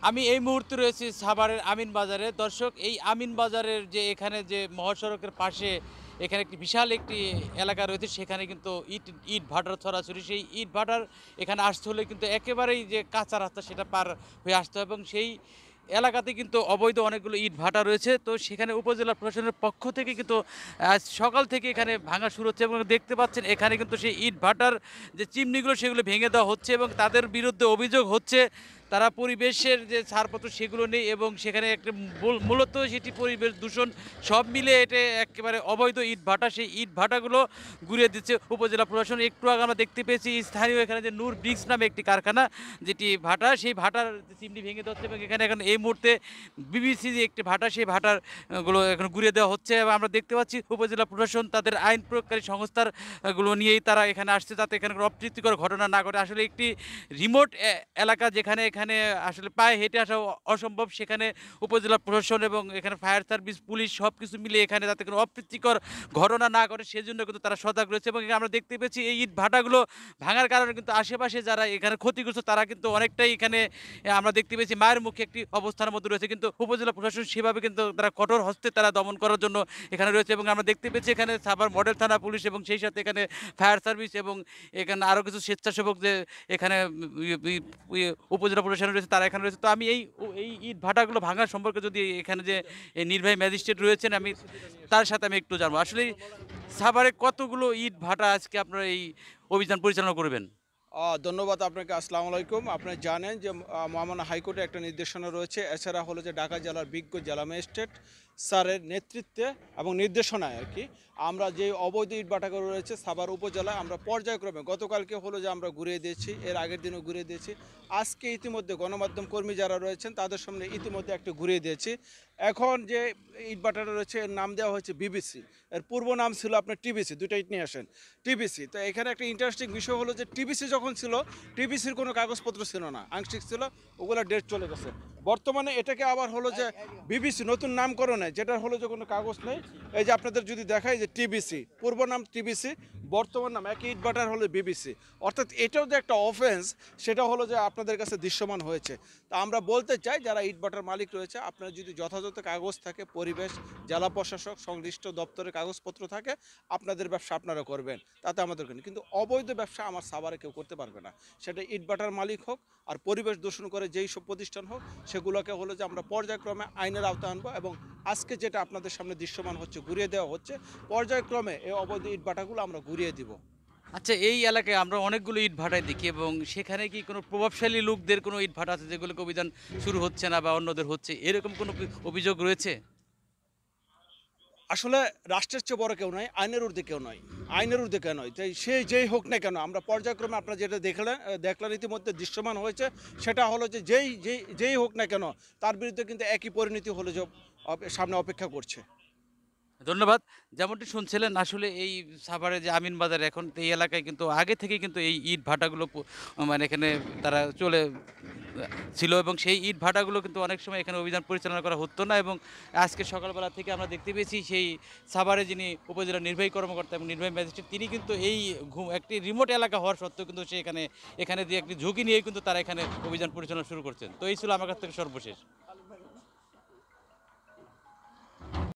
আমি এই মুহূর্তে রয়েছি সাভারের আমিন বাজারে। দর্শক, এই আমিন বাজারের যে এখানে যে মহাসড়কের পাশে এখানে একটি বিশাল একটি এলাকা রয়েছে, সেখানে কিন্তু ইট ইট ভাটার ছড়াছড়ি। সেই ইট ভাটার এখানে আসতে হলে কিন্তু একেবারেই যে কাঁচা রাস্তা সেটা পার হয়ে আসতে হয় এবং সেই এলাকাতে কিন্তু অবৈধ অনেকগুলো ইট ভাটা রয়েছে। তো সেখানে উপজেলা প্রশাসনের পক্ষ থেকে কিন্তু সকাল থেকে এখানে ভাঙা শুরু হচ্ছে এবং দেখতে পাচ্ছেন এখানে কিন্তু সেই ইট ভাটার যে চিমনিগুলো সেগুলো ভেঙে দেওয়া হচ্ছে এবং তাদের বিরুদ্ধে অভিযোগ হচ্ছে তারা পরিবেশের যে ছাড়পত্র সেগুলো নেই এবং সেখানে একটা মূলত সেটি পরিবেশ দূষণ সব মিলে এটা একেবারে অবৈধ ইট ভাটা। সেই ইট ভাটাগুলো ঘুরিয়ে দিচ্ছে উপজেলা প্রশাসন। একটু আগে আমরা দেখতে পেয়েছি স্থানীয় এখানে যে নূর ব্রিক্স নামে একটি কারখানা, যেটি ভাটা, সেই ভাটার চিমনি ভেঙে দেওয়া হচ্ছে এবং এখানে এখন এই মুহূর্তে বিবিসি যে একটি ভাটা, সেই ভাটার গুলো এখন ঘুরিয়ে দেওয়া হচ্ছে এবং আমরা দেখতে পাচ্ছি উপজেলা প্রশাসন তাদের আইন প্রয়োগকারী সংস্থার গুলো নিয়েই তারা এখানে আসছে যাতে এখানে কোনো অপ্রীতিকর ঘটনা না ঘটে। আসলে একটি রিমোট এলাকা, যেখানে এখানে আসলে পায়ে হেঁটে আসা অসম্ভব, সেখানে উপজেলা প্রশাসন এবং এখানে ফায়ার সার্ভিস, পুলিশ সব কিছু মিলে এখানে যাতে কোনো অপ্রীতিকর ঘটনা না ঘটে সেজন্য কিন্তু তারা সজাগ রয়েছে এবং আমরা দেখতে পেয়েছি এই ইট ভাটাগুলো ভাঙার কারণে কিন্তু আশেপাশে যারা এখানে ক্ষতিগ্রস্ত তারা কিন্তু অনেকটাই এখানে আমরা দেখতে পেয়েছি মায়ের মুখে একটি অবস্থানের মধ্যে রয়েছে, কিন্তু উপজেলা প্রশাসন সেভাবে কিন্তু তারা কঠোর হস্তে তারা দমন করার জন্য এখানে রয়েছে এবং আমরা দেখতে পেয়েছি এখানে সাভার মডেল থানা পুলিশ এবং সেই সাথে এখানে ফায়ার সার্ভিস এবং এখানে আরও কিছু স্বেচ্ছাসেবক যে এখানে উপজেলা প্রশাসন রয়েছে তারা এখানে রয়েছে। তো আমি এই ইট ভাটাগুলো ভাঙার সম্পর্কে যদি এখানে যে এই নির্বাহী ম্যাজিস্ট্রেট রয়েছেন আমি তার সাথে আমি একটু জানবো আসলে সাভারে কতগুলো ইট ভাটা আজকে আপনারা এই অভিযান পরিচালনা করবেন? ধন্যবাদ আপনাকে। আসসালামু আলাইকুম। আপনি জানেন যে মহামান্য হাইকোর্টে একটা নির্দেশনা রয়েছে। এছাড়া হলো যে ঢাকা জেলার বিজ্ঞ জেলা ম্যাজিস্ট্রেট স্যারের নেতৃত্বে এবং নির্দেশনায় আর কি আমরা যে অবৈধ ইটভাটাগুলো রয়েছে সাভার উপজেলায় আমরা পর্যায়ক্রমে গতকালকে হলো যে আমরা ঘুরিয়ে দিয়েছি, এর আগের দিনও ঘুরিয়ে দিয়েছি। আজকে ইতিমধ্যে গণমাধ্যম কর্মী যারা রয়েছেন তাদের সামনে ইতিমধ্যে একটা ঘুরিয়ে দিয়েছি। এখন যে ইটভাটাটা রয়েছে এর নাম দেওয়া হয়েছে বিবিসি। এর পূর্ব নাম ছিল আপনার টিবিসি, দুইটা ইট নিয়ে আসেন, টিবিসি। তো এখানে একটা ইন্টারেস্টিং বিষয় হলো যে টিবিসি যখন ছিল টিবিসির কোনো কাগজপত্র ছিল না, আংশিক ছিল, ওগুলো ডেট চলে গেছে। বর্তমানে এটাকে আবার হলো যে বিবিসি নতুন নামকরণে যেটা হলো যে কোনো কাগজ নেই। এই যে আপনাদের যদি দেখায় যে টিবিসি, পূর্ব নাম টিবিসি, বর্তমান নাম একই ইটভাটার হলো বিবিসি। অর্থাৎ এটাও যে একটা অফেন্স সেটা হলো যে আপনাদের কাছে দৃশ্যমান হয়েছে। তা আমরা বলতে চাই যারা ইটভাটার মালিক রয়েছে আপনার যদি যথাযথ কাগজ থাকে, পরিবেশ, জেলা প্রশাসক সংশ্লিষ্ট দপ্তরের কাগজপত্র থাকে, আপনাদের ব্যবসা আপনারা করবেন, তাতে আমাদের কিন্তু অবৈধ ব্যবসা আমার সাভারে কেউ করতে পারবে না। সেটা ইটভাটার মালিক হোক আর পরিবেশ দূষণ করে যেই সব প্রতিষ্ঠান হোক, সেগুলোকে হলো যে আমরা পর্যায়ক্রমে আইনের আওতায় আনবো এবং আজকে যেটা আপনাদের সামনে দৃশ্যমান হচ্ছে, ঘুরিয়ে দেওয়া হচ্ছে, পর্যায়ক্রমে এই অবৈধ ইটভাটাগুলো আমরা ঘুরিয়ে দিব। আচ্ছা, এই এলাকায় আমরা অনেকগুলো ইট ভাটায় দেখি এবং সেখানে কি কোনো প্রভাবশালী লোকদের কোনো ইট ভাটা আছে যেগুলোকে অভিযান শুরু হচ্ছে না বা অন্যদের হচ্ছে, এরকম কোনো অভিযোগ রয়েছে? আসলে রাষ্ট্রের চেয়ে বড় কেউ নয়, আইনের ঊর্ধ্বে কেউ নয়, আইনের ঊর্ধ্বে কেউ নয়। তাই সে যেই হোক না কেন আমরা পর্যায়ক্রমে আপনারা যেটা দেখলেন ইতিমধ্যে দৃশ্যমান হয়েছে, সেটা হলো যে যেই হোক না কেন তার বিরুদ্ধে কিন্তু একই পরিণতি হলো যে সামনে অপেক্ষা করছে। ধন্যবাদ। যেমনটি শুনছিলেন আসলে এই সাভারে যে আমিন বাজার, এখন এই এলাকায় কিন্তু আগে থেকেই কিন্তু এই ইট ভাটাগুলো মানে এখানে তারা চলে ছিল এবং সেই ইট ভাটাগুলো কিন্তু অনেক সময় এখানে অভিযান পরিচালনা করা হতো না এবং আজকে সকালবেলা থেকে আমরা দেখতে পেয়েছি সেই সাভারে যিনি উপজেলা নির্বাহী কর্মকর্তা এবং নির্বাহী ম্যাজিস্ট্রেট তিনি কিন্তু এই একটি রিমোট এলাকা হওয়ার সত্ত্বেও কিন্তু সে এখানে এখানে যে একটি ঝুঁকি নিয়ে কিন্তু তারা এখানে অভিযান পরিচালনা শুরু করছেন। তো এই ছিল আমার কাছ থেকে সর্বশেষ।